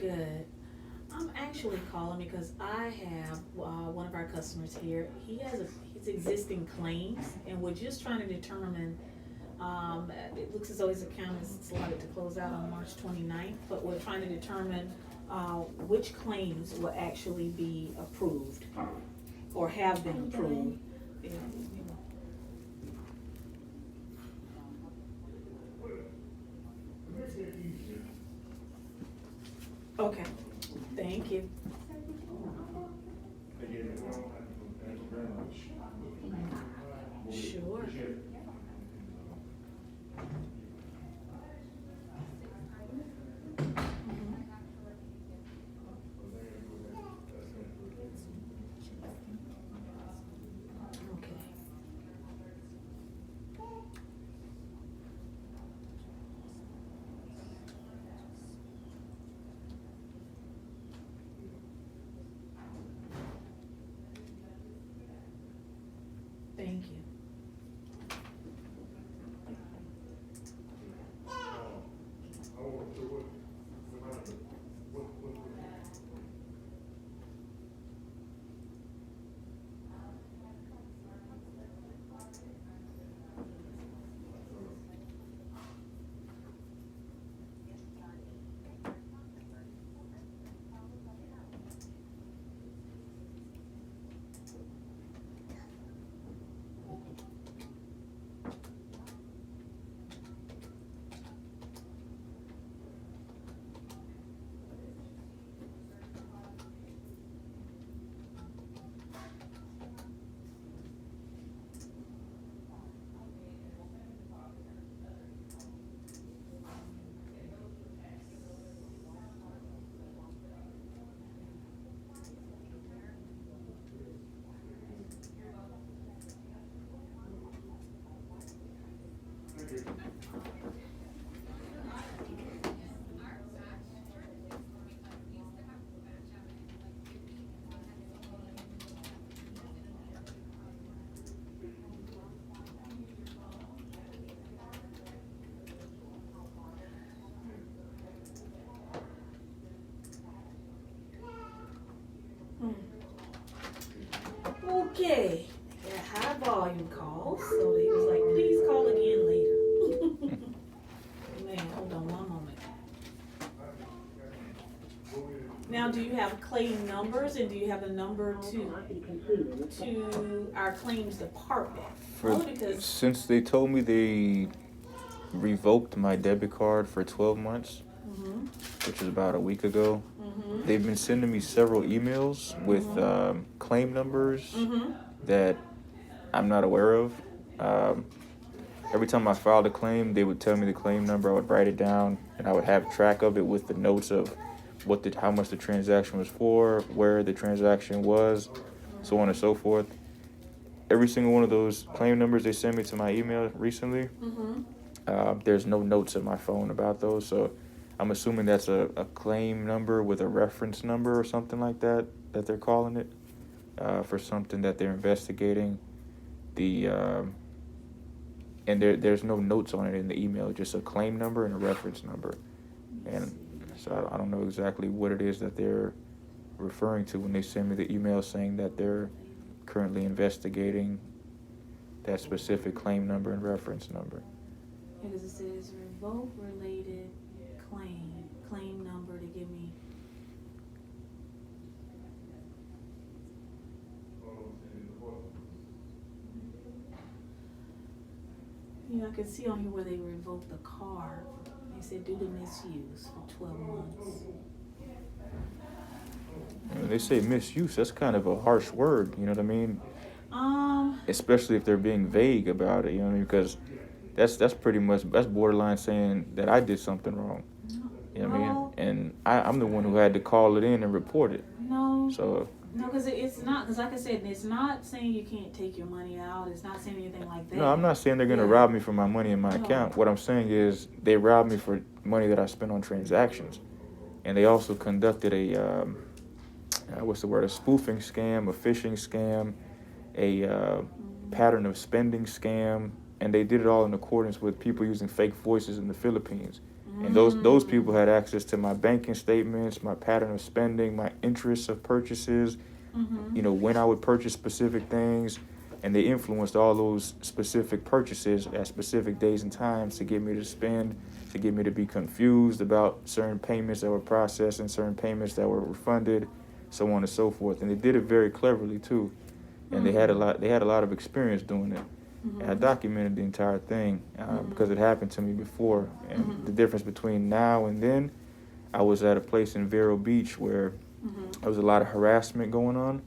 good. I'm actually calling because I have one of our customers here. He has his existing claims, and we're just trying to determine. It looks as though his account is slotted to close out on March 29th, but we're trying to determine which claims will actually be approved or have been approved. Yeah, you know. Okay, thank you. Sure. Mhm. Okay. Thank you. Hmm. Okay. Got high volume calls, so they was like, please call again later. Man, hold on one moment. Now, do you have claim numbers and do you have a number to our claims department? For Only because. since they told me they revoked my debit card for 12 months, Mhm. which is about a week ago, Mhm. they've been sending me several emails with claim numbers Mhm. that I'm not aware of. Um, every time I filed a claim, they would tell me the claim number. I would write it down, and I would have track of it with the notes of how much the transaction was for, where the transaction was, so on and so forth. Every single one of those claim numbers they sent me to my email recently, Mhm. there's no notes in my phone about those, so I'm assuming that's a claim number with a reference number or something like that they're calling it for something that they're investigating. The and there's no notes on it in the email, just a claim number and a reference number, Let me and see. so I don't know exactly what it is that they're referring to when they send me the email saying that they're currently investigating that specific claim number and reference number. Because it says revoke related claim number to give me. You know, I can see on here where they revoked the card. They said due to misuse for 12 months. When they say misuse, that's kind of a harsh word, you know what I mean? Um, Especially if they're being vague about it, you know what I mean? Because that's pretty much that's borderline saying that I did something wrong. no, You know what I mean? no, And I'm the one who had to call it in and report it. no, So no, because it's not, because like I said, it's not saying you can't take your money out. It's not saying anything like that. no, I'm not saying they're gonna Yeah. rob me for my money in my No. account. What I'm saying is they robbed me for money that I spent on transactions, and they also conducted what's the word? A spoofing scam, a phishing scam, a pattern of spending scam, and they did it all in accordance with people using fake voices in the Philippines. And those people had access to my banking statements, my pattern of spending, my interests of purchases, Mm-hmm. you know, when I would purchase specific things, and they influenced all those specific purchases at specific days and times to get me to spend, to get me to be confused about certain payments that were processed and certain payments that were refunded, so on and so forth. And they did it very cleverly too. And they had a lot of experience doing it. And I documented the entire thing because it happened to me before. And the difference between now and then, I was at a place in Vero Beach where there was a lot of harassment going on,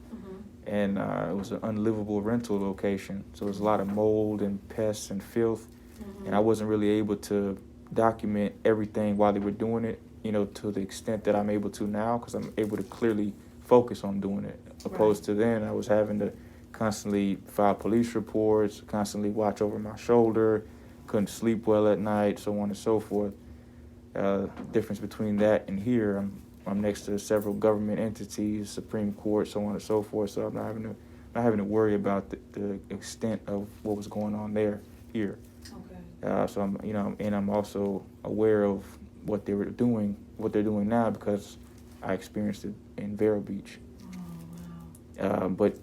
and it was an unlivable rental location. So there was a lot of mold and pests and filth, and I wasn't really able to document everything while they were doing it, you know, to the extent that I'm able to now, because I'm able to clearly focus on doing it. Opposed to then, I was having to constantly file police reports, constantly watch over my shoulder, couldn't sleep well at night, so on and so forth. Difference between that and here, I'm next to several government entities, Supreme Court, so on and so forth. So I'm not having to worry about the extent of what was going on there here. Okay. So I'm also aware of what they're doing now because I experienced it in Vero Beach. Oh, wow. But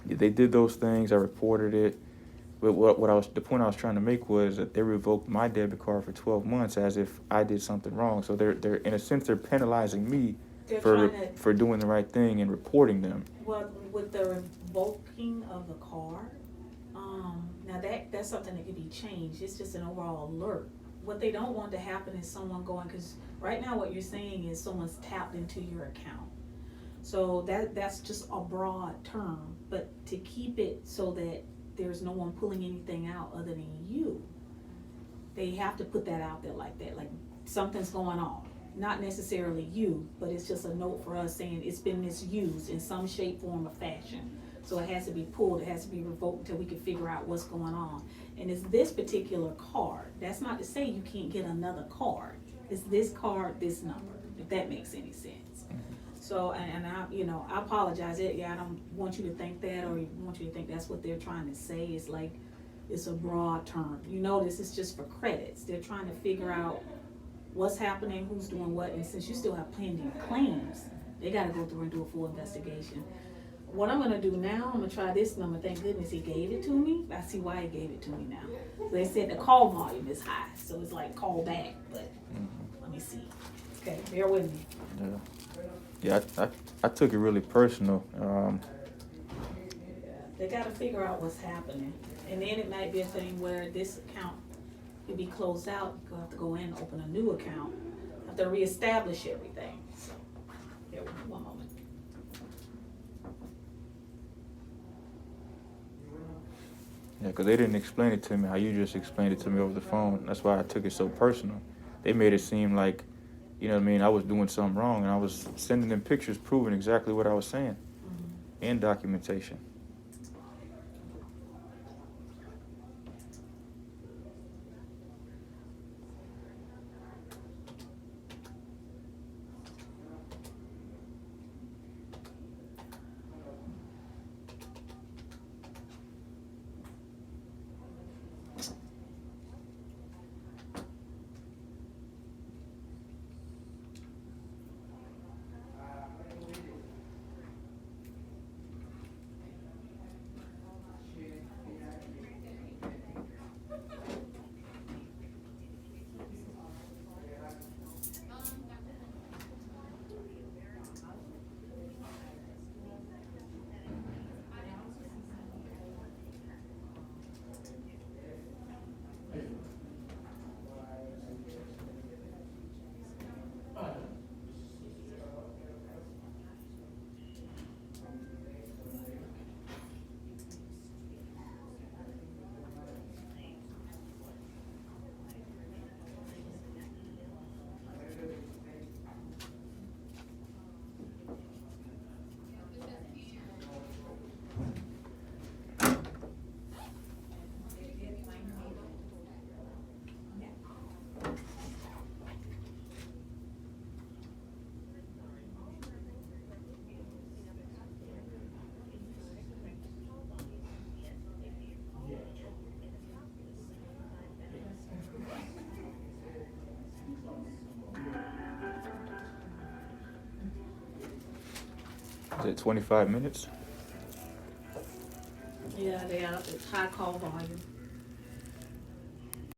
they did those things. I reported it. But the point I was trying to make was that they revoked my debit card for 12 months as if I did something wrong. So they're in a sense they're penalizing me for doing the right thing and reporting them. Well, with the revoking of the card, now that's something that can be changed. It's just an overall alert. What they don't want to happen is someone going, because right now what you're saying is someone's tapped into your account. So that's just a broad term, but to keep it so that there's no one pulling anything out other than you, they have to put that out there like that, like something's going on. Not necessarily you, but it's just a note for us saying it's been misused in some shape, form, or fashion. So it has to be pulled, it has to be revoked until we can figure out what's going on. And it's this particular card. That's not to say you can't get another card. It's this card, this number, if that makes any sense. So, and I apologize. I don't want you to think that, or want you to think that's what they're trying to say. It's like, it's a broad term. You know, this is just for credits. They're trying to figure out what's happening, who's doing what, and since you still have pending claims, they gotta go through and do a full investigation. What I'm gonna do now, I'm gonna try this number. Thank goodness he gave it to me. I see why he gave it to me now. They said the call volume is high, so it's like call back, but let me see. Okay, bear with me. Yeah, I took it really personal. They gotta figure out what's happening. And then it might be a thing where this account could be closed out. You'll have to go in and open a new account. Have to reestablish everything. So, bear with me one moment. Yeah, because they didn't explain it to me how you just explained it to me over the phone. That's why I took it so personal. They made it seem like, you know what I mean, I was doing something wrong, and I was sending them pictures proving exactly what I was saying, and documentation. Is it 25 minutes? Yeah, they are, it's high call volume.